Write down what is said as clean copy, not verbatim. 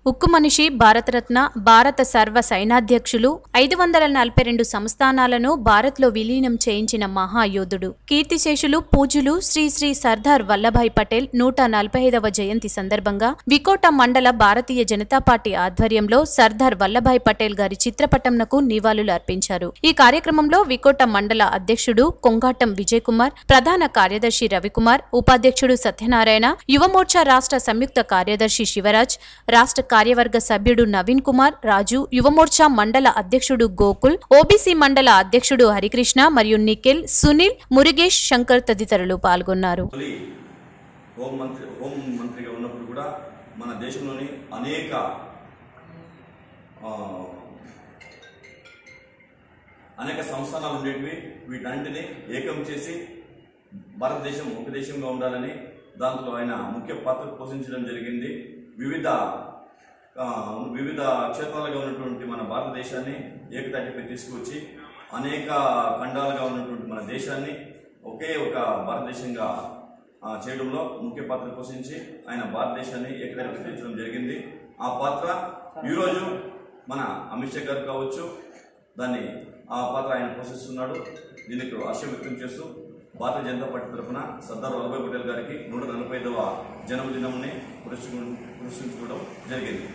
ఉక్కు మనిషి, భారతరత్న, భారత సర్వ సైనాధ్యక్షులు, 542 సంస్థానాలను భారత్లో విలీనం చేయించిన మహాయోధుడు, కీర్తిశేషులు పూజ్యులు శ్రీ శ్రీ సర్దార్ వల్లభాయ్ పటేల్ 145వ జయంతి సందర్భంగా వికోట మండల భారతీయ జనతా పార్టీ ఆధ్వర్యంలో సర్దార్ వల్లభాయ్ పటేల్ గారి చిత్రపటంనకు నివాళులు అర్పించారు. ఈ కార్యక్రమంలో వికోట మండల అధ్యక్షుడు కొంగాటం విజయ్ కుమార్, ప్రధాన కార్యదర్శి రవికుమార్, ఉపాధ్యక్షుడు సత్యనారాయణ, యువమోర్చా రాష్ట్ర సంయుక్త కార్యదర్శి శివరాజ్, రాష్ట్ర కార్యవర్గ సభ్యుడు నవీన్ కుమార్, రాజు, యువమోర్చా మండల అధ్యక్షుడు గోకుల్, ఓబీసీ మండల అధ్యక్షుడు హరికృష్ణ మరియు నిఖిల్, సునీల్, మురుగేష్, శంకర్ తదితరులు పాల్గొన్నారు. హోం మంత్రిగా ఉన్నప్పుడు కూడా మన దేశంలోని అనేక సంస్థానాలు ఉండేటివి. వీటన్నింటినీ ఏకం చేసి భారతదేశం ఒక దేశంగా ఉండాలని దాంట్లో ఆయన ముఖ్య పాత్ర పోషించడం జరిగింది. వివిధ క్షేత్రాలుగా ఉన్నటువంటి మన భారతదేశాన్ని ఏకతాటిపై తీసుకువచ్చి అనేక ఖండాలుగా ఉన్నటువంటి మన దేశాన్ని ఒకే ఒక భారతదేశంగా చేయడంలో ముఖ్య పాత్ర పోషించి ఆయన భారతదేశాన్ని ఏకతాటిపై తెచ్చడం జరిగింది. ఆ పాత్ర ఈరోజు మన అమిత్ షా గారు కావచ్చు, ఆ పాత్ర ఆయన పోషిస్తున్నాడు. దీనికి హర్షం వ్యక్తం చేస్తూ భారతీయ జనతా పార్టీ తరఫున సర్దార్ వల్లభాయ్ పటేల్ గారికి 145వ జన్మదినంని పురస్కరించుకోవడం జరిగింది.